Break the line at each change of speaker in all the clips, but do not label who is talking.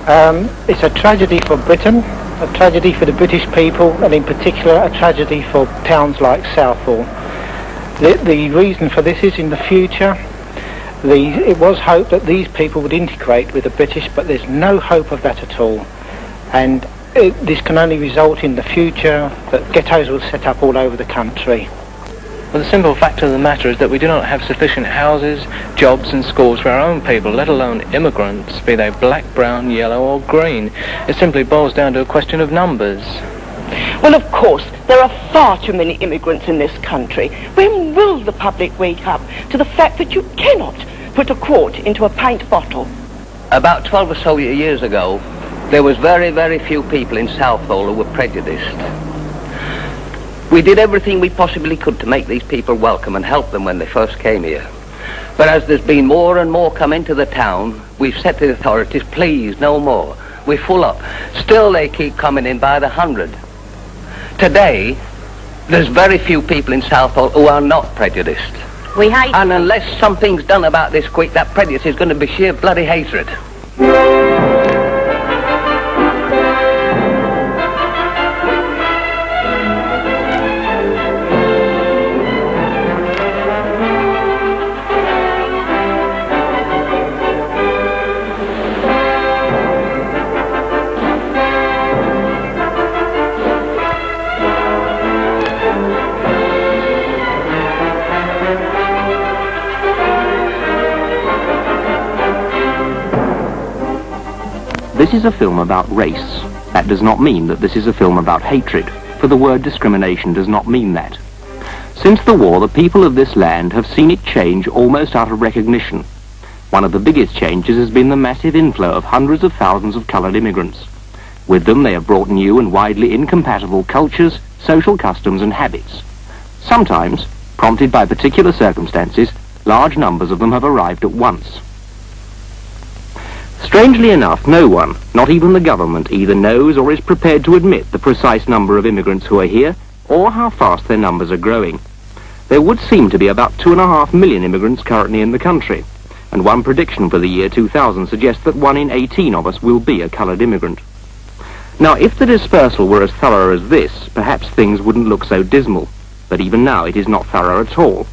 It's a tragedy for Britain, a tragedy for the British people, and in particular a tragedy for towns like Southall. The reason for this is in the future, it was hoped that these people would integrate with the British, but there's no hope of that at all. And this can only result in the future that ghettos will set up all over the country.
Well, the simple fact of the matter is that we do not have sufficient houses, jobs and schools for our own people, let alone immigrants, be they black, brown, yellow or green. It simply boils down to a question of numbers.
Well, of course, there are far too many immigrants in this country. When will the public wake up to the fact that you cannot put a quart into a pint bottle?
About 12 or so years ago, there was very, very few people in Southall who were prejudiced. We did everything we possibly could to make these people welcome and help them when they first came here. But as there's been more and more come into the town, we've said to the authorities, please, no more. We're full up. Still they keep coming in by the 100. Today, there's very few people in Southall who are not prejudiced.
We hate
And unless something's done about this quick, that prejudice is going to be sheer bloody hatred.
This is a film about race. That does not mean that this is a film about hatred, for the word discrimination does not mean that. Since the war, the people of this land have seen it change almost out of recognition. One of the biggest changes has been the massive inflow of hundreds of thousands of coloured immigrants. With them they have brought new and widely incompatible cultures, social customs and habits. Sometimes, prompted by particular circumstances, large numbers of them have arrived at once. Strangely enough, no one, not even the government, either knows or is prepared to admit the precise number of immigrants who are here, or how fast their numbers are growing. There would seem to be about 2.5 million immigrants currently in the country, and one prediction for the year 2000 suggests that 1 in 18 of us will be a coloured immigrant. Now, if the dispersal were as thorough as this, perhaps things wouldn't look so dismal, but even now it is not thorough at all.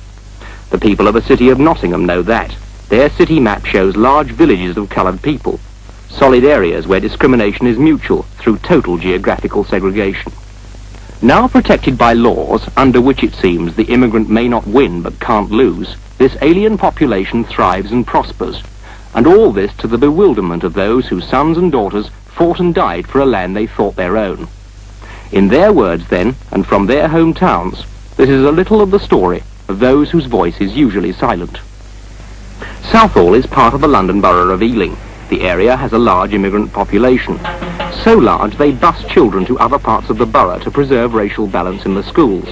The people of the city of Nottingham know that. Their city map shows large villages of coloured people, solid areas where discrimination is mutual through total geographical segregation. Now protected by laws under which it seems the immigrant may not win but can't lose, this alien population thrives and prospers, and all this to the bewilderment of those whose sons and daughters fought and died for a land they thought their own. In their words then, and from their hometowns, this is a little of the story of those whose voice is usually silent. Southall is part of the London borough of Ealing. The area has a large immigrant population. So large they bus children to other parts of the borough to preserve racial balance in the schools.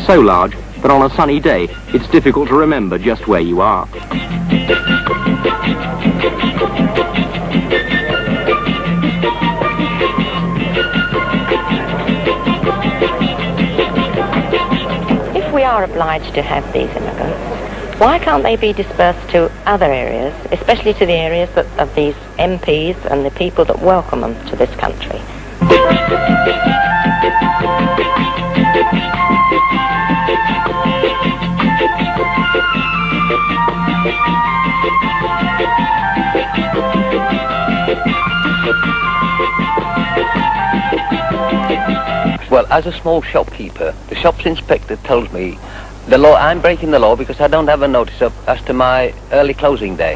So large that on a sunny day it's difficult to remember just where you are.
If we are obliged to have these immigrants, why can't they be dispersed to other areas, especially to the areas of these MPs and the people that welcome them to this country?
Well, as a small shopkeeper, the shop's inspector tells me I'm breaking the law because I don't have a notice up as to my early closing day.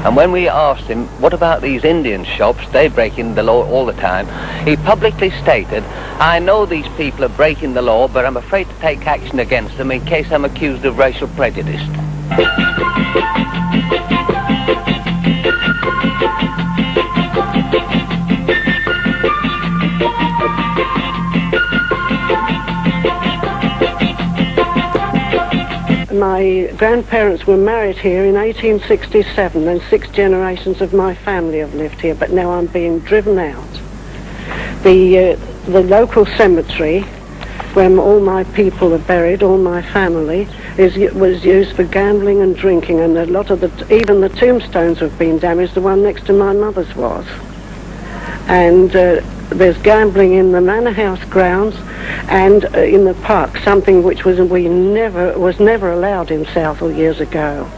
And when we asked him, what about these Indian shops, they're breaking the law all the time, he publicly stated, I know these people are breaking the law, but I'm afraid to take action against them in case I'm accused of racial prejudice.
My grandparents were married here in 1867, and 6 generations of my family have lived here, but now I'm being driven out. The local cemetery, where all my people are buried, all my family, was used for gambling and drinking, and a lot of even the tombstones have been damaged. The one next to my mother's was. and there's gambling in the manor house grounds and in the park, something which was never allowed in Southall years ago.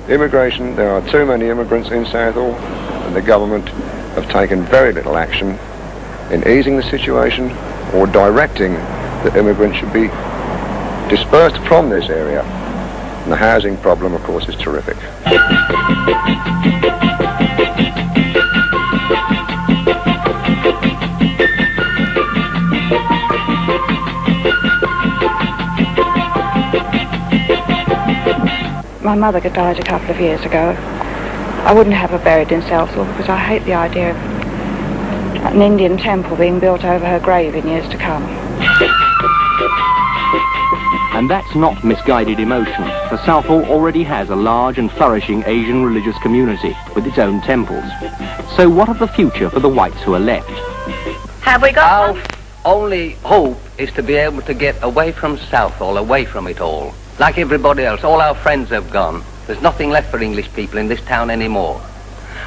Immigration, there are too many immigrants in Southall, and the government have taken very little action in easing the situation or directing that immigrants should be dispersed from this area. And the housing problem, of course, is terrific.
My mother died a couple of years ago. I wouldn't have her buried in Southall because I hate the idea of an Indian temple being built over her grave in years to come.
And that's not misguided emotion, for Southall already has a large and flourishing Asian religious community with its own temples. So what of the future for the whites who are left?
Have we got one?
Our only hope is to be able to get away from Southall, away from it all. Like everybody else, all our friends have gone. There's nothing left for English people in this town anymore.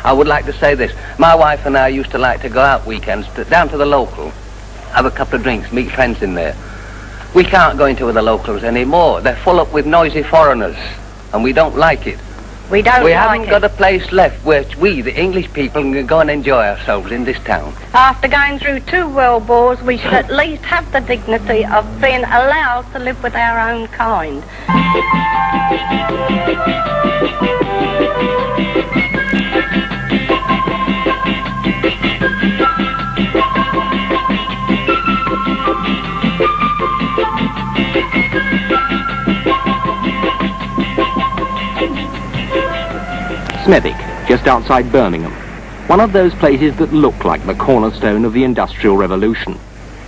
I would like to say this. My wife and I used to like to go out weekends down to the local, have a couple of drinks, meet friends in there. We can't go into the locals anymore. They're full up with noisy foreigners, and we don't like it.
We
haven't got a place left where we, the English people, can go and enjoy ourselves in this town.
After going through 2 world wars, we should at least have the dignity of being allowed to live with our own kind.
Smethwick, just outside Birmingham, one of those places that look like the cornerstone of the Industrial Revolution.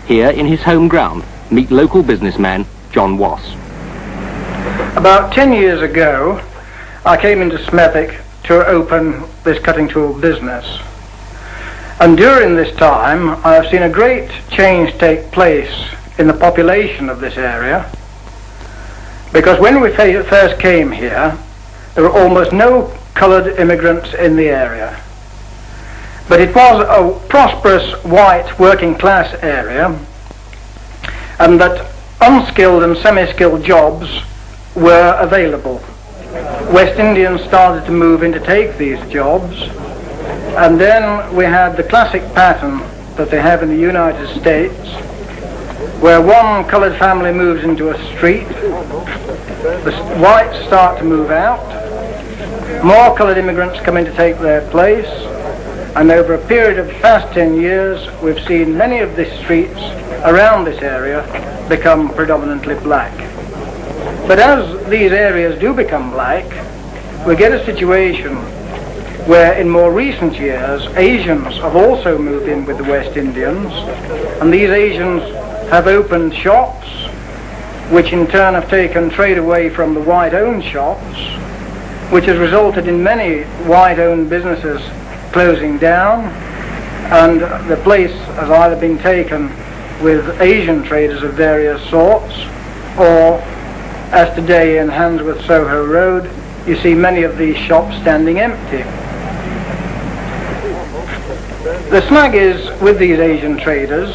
Here, in his home ground, meet local businessman John Wass.
About 10 years ago, I came into Smethwick to open this cutting tool business. And during this time, I have seen a great change take place in the population of this area, because when we first came here, there were almost no coloured immigrants in the area. But it was a prosperous white working class area, and that unskilled and semi-skilled jobs were available. West Indians started to move in to take these jobs, and then we had the classic pattern that they have in the United States, where one coloured family moves into a street, the whites start to move out, more coloured immigrants come in to take their place, and over a period of the past 10 years we've seen many of the streets around this area become predominantly black. But as these areas do become black, we get a situation where in more recent years Asians have also moved in with the West Indians, and these Asians have opened shops which in turn have taken trade away from the white-owned shops, which has resulted in many white-owned businesses closing down, and the place has either been taken with Asian traders of various sorts, or as today in Handsworth Soho Road, you see many of these shops standing empty. The snag is with these Asian traders,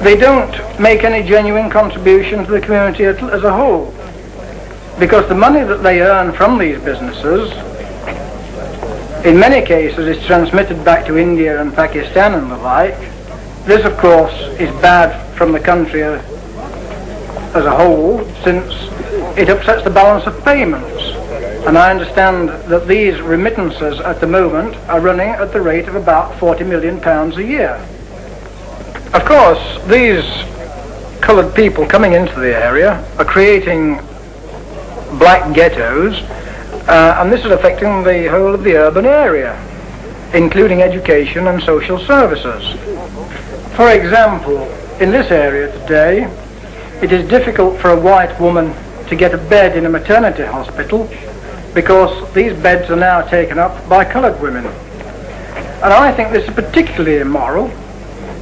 they don't make any genuine contribution to the community as a whole, because the money that they earn from these businesses in many cases is transmitted back to India and Pakistan and the like. This of course is bad from the country as a whole, since it upsets the balance of payments, and I understand that these remittances at the moment are running at the rate of about £40 million a year. Of course, these coloured people coming into the area are creating black ghettos, and this is affecting the whole of the urban area, including education and social services. For example, in this area today, it is difficult for a white woman to get a bed in a maternity hospital because these beds are now taken up by coloured women. And I think this is particularly immoral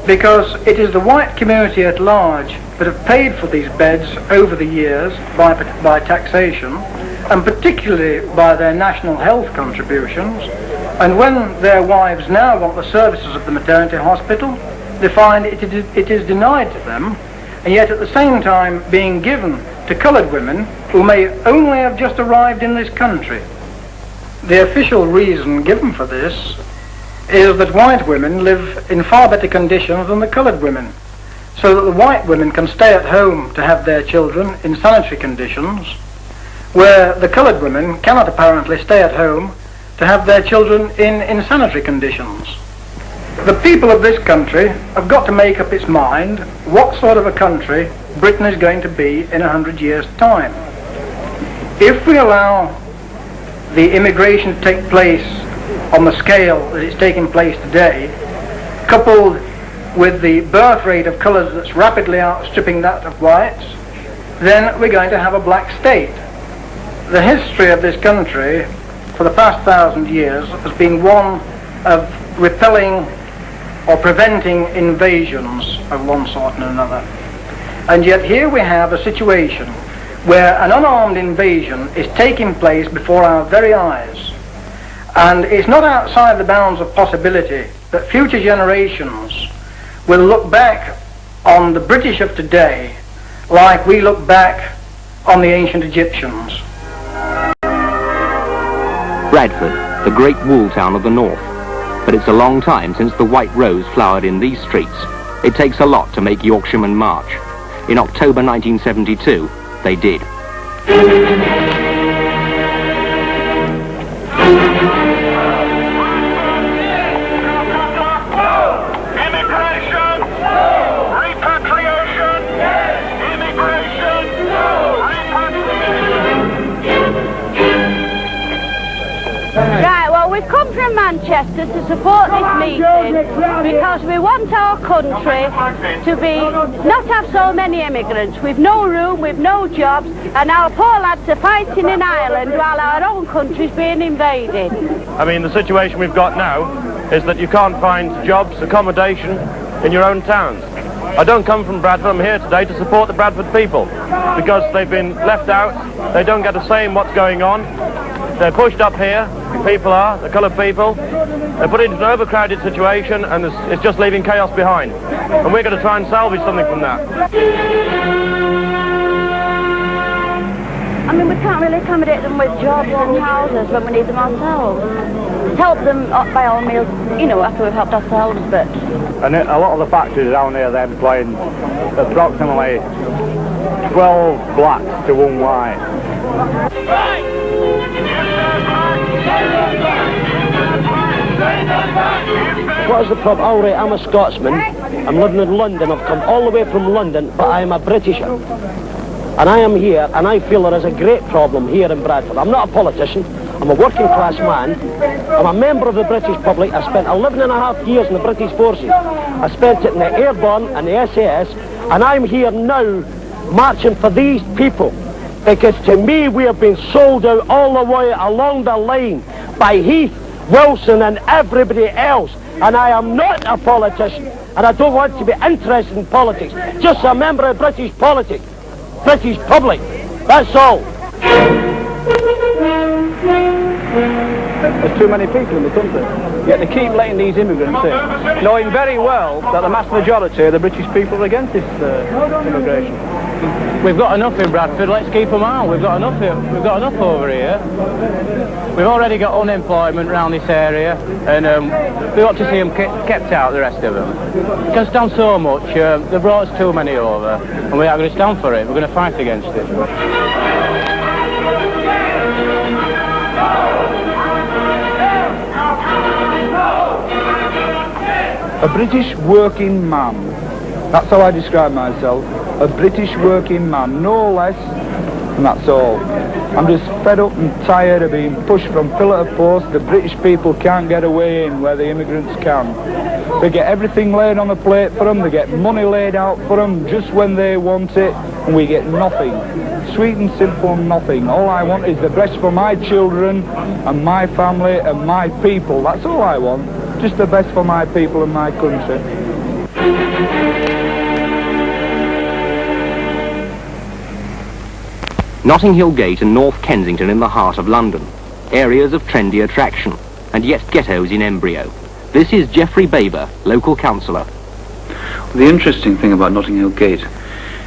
because it is the white community at large that have paid for these beds over the years by taxation, and particularly by their national health contributions. And when their wives now want the services of the maternity hospital, they find it is denied to them, and yet at the same time being given to coloured women who may only have just arrived in this country. The official reason given for this is that white women live in far better conditions than the coloured women, so that the white women can stay at home to have their children in sanitary conditions, where the coloured women cannot apparently stay at home to have their children in insanitary conditions. The people of this country have got to make up its mind what sort of a country Britain is going to be in 100 years' time. If we allow the immigration to take place on the scale that it's taking place today, coupled with the birth rate of colours that's rapidly outstripping that of whites, then we're going to have a black state. The history of this country for the past 1,000 years has been one of repelling or preventing invasions of one sort and another. And yet here we have a situation where an unarmed invasion is taking place before our very eyes. And it's not outside the bounds of possibility that future generations will look back on the British of today like we look back on the ancient Egyptians.
Bradford, the great wool town of the north. But it's a long time since the white rose flowered in these streets. It takes a lot to make Yorkshiremen march. In October 1972, they did.
Right, well, we've come from Manchester to support this meeting because we want our country to be not have so many immigrants. We've no room, we've no jobs, and our poor lads are fighting in Ireland while our own country's being invaded.
I mean, the situation we've got now is that you can't find jobs, accommodation in your own towns. I don't come from Bradford. I'm here today to support the Bradford people because they've been left out. They don't get a say in what's going on. They're pushed up here, people are, the coloured people. They're put into an overcrowded situation and it's just leaving chaos behind. And we're going to try and salvage something from that.
I mean, we can't really accommodate them with jobs and houses when we need them ourselves. Help them by all means, you know, after we've helped ourselves, but...
And a lot of the factories down here, they're employing approximately 12 blacks to 1 white.
What is the problem? All right, I'm a Scotsman. I'm living in London. I've come all the way from London, but I am a Britisher. And I am here, and I feel there is a great problem here in Bradford. I'm not a politician. I'm a working class man. I'm a member of the British public. I spent 11.5 years in the British forces. I spent it in the Airborne and the SAS, and I'm here now marching for these people. Because to me, we have been sold out all the way along the line by Heath, Wilson and everybody else. And I am not a politician. And I don't want to be interested in politics. Just a member of British politics. British public. That's all.
There's too many people in the country. Yet they keep letting these immigrants in, knowing very well that the mass majority of the British people are against this immigration.
We've got enough in Bradford, let's keep them out. We've got enough here. We've got enough over here. We've already got unemployment around this area, and we ought to see them kept out, the rest of them. We can stand so much. They've brought us too many over, and we are going to stand for it. We're going to fight against it.
A British working man. That's how I describe myself. A British working man, no less, and that's all. I'm just fed up and tired of being pushed from pillar to post. The British people can't get away in where the immigrants can. They get everything laid on the plate for them, they get money laid out for them just when they want it, and we get nothing. Sweet and simple nothing. All I want is the best for my children and my family and my people. That's all I want. just the best for my people and my country.
Notting Hill Gate and North Kensington in the heart of London, areas of trendy attraction, and yet ghettos in embryo. This is Geoffrey Baber, local councillor.
The interesting thing about Notting Hill Gate,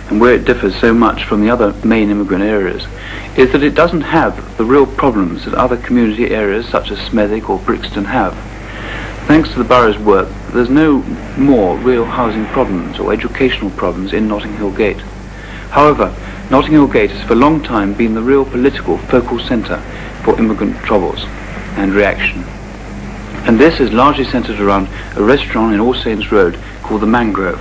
and where it differs so much from the other main immigrant areas, is that it doesn't have the real problems that other community areas such as Smethwick or Brixton have. Thanks to the borough's work, there's no more real housing problems or educational problems in Notting Hill Gate. However, Notting Hill Gate has for a long time been the real political focal centre for immigrant troubles and reaction. And this is largely centred around a restaurant in All Saints Road called the Mangrove.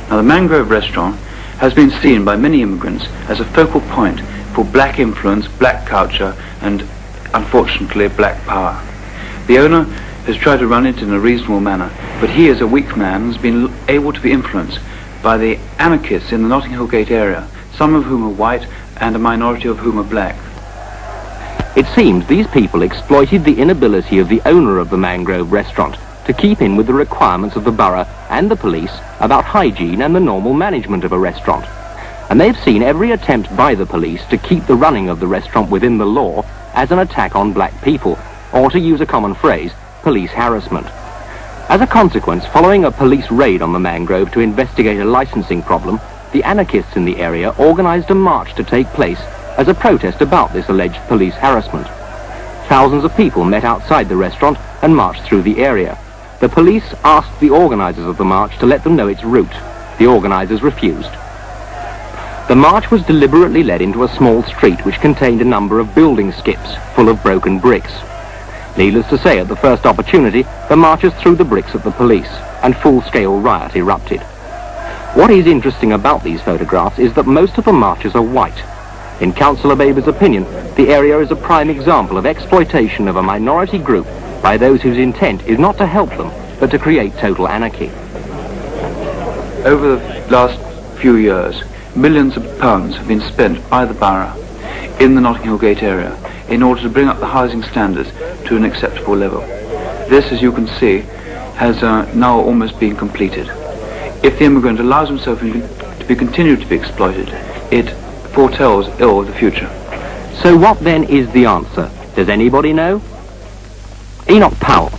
Now the Mangrove restaurant has been seen by many immigrants as a focal point for black influence, black culture and unfortunately black power. The owner has tried to run it in a reasonable manner, but he as a weak man has been able to be influenced by the anarchists in the Notting Hill Gate area, some of whom are white and a minority of whom are black.
It seems these people exploited the inability of the owner of the Mangrove restaurant to keep in with the requirements of the borough and the police about hygiene and the normal management of a restaurant. And they've seen every attempt by the police to keep the running of the restaurant within the law as an attack on black people, or to use a common phrase, police harassment. As a consequence, following a police raid on the Mangrove to investigate a licensing problem, the anarchists in the area organised a march to take place as a protest about this alleged police harassment. Thousands of people met outside the restaurant and marched through the area. The police asked the organisers of the march to let them know its route. The organisers refused. The march was deliberately led into a small street which contained a number of building skips full of broken bricks. Needless to say, at the first opportunity, the marchers threw the bricks at the police, and full-scale riot erupted. What is interesting about these photographs is that most of the marchers are white. In Councillor Baber's opinion, the area is a prime example of exploitation of a minority group by those whose intent is not to help them, but to create total anarchy.
Over the last few years, millions of pounds have been spent by the borough in the Notting Hill Gate area in order to bring up the housing standards to an acceptable level. This, as you can see, has now almost been completed. If the immigrant allows himself to be continued to be exploited, it foretells ill of the future.
So what then is the answer? Does anybody know? Enoch Powell.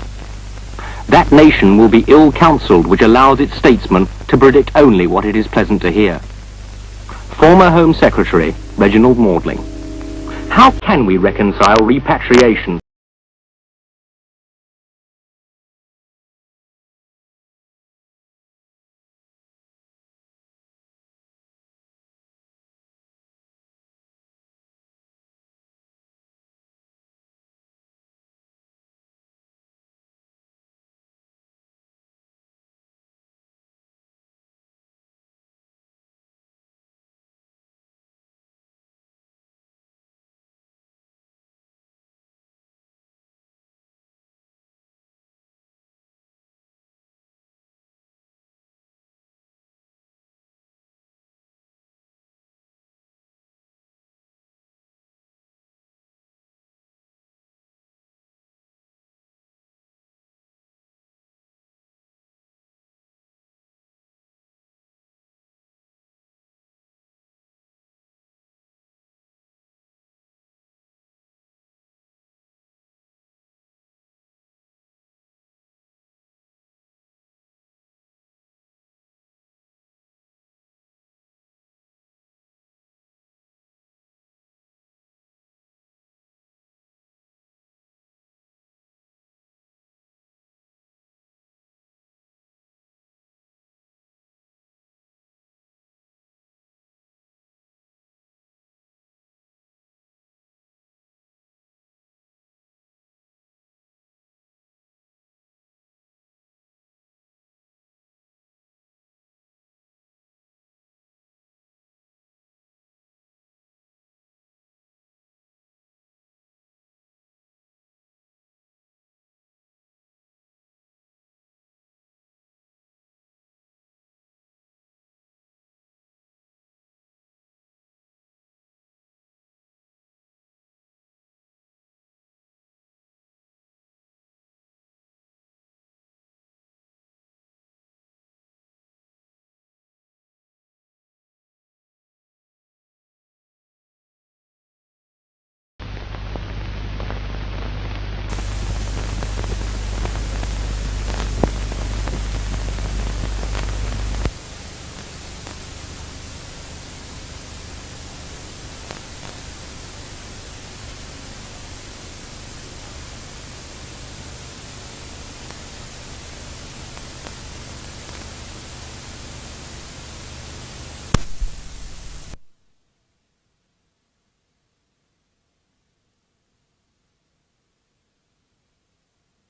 That nation will be ill-counselled which allows its statesmen to predict only what it is pleasant to hear. Former Home Secretary Reginald Maudling. How can we reconcile repatriation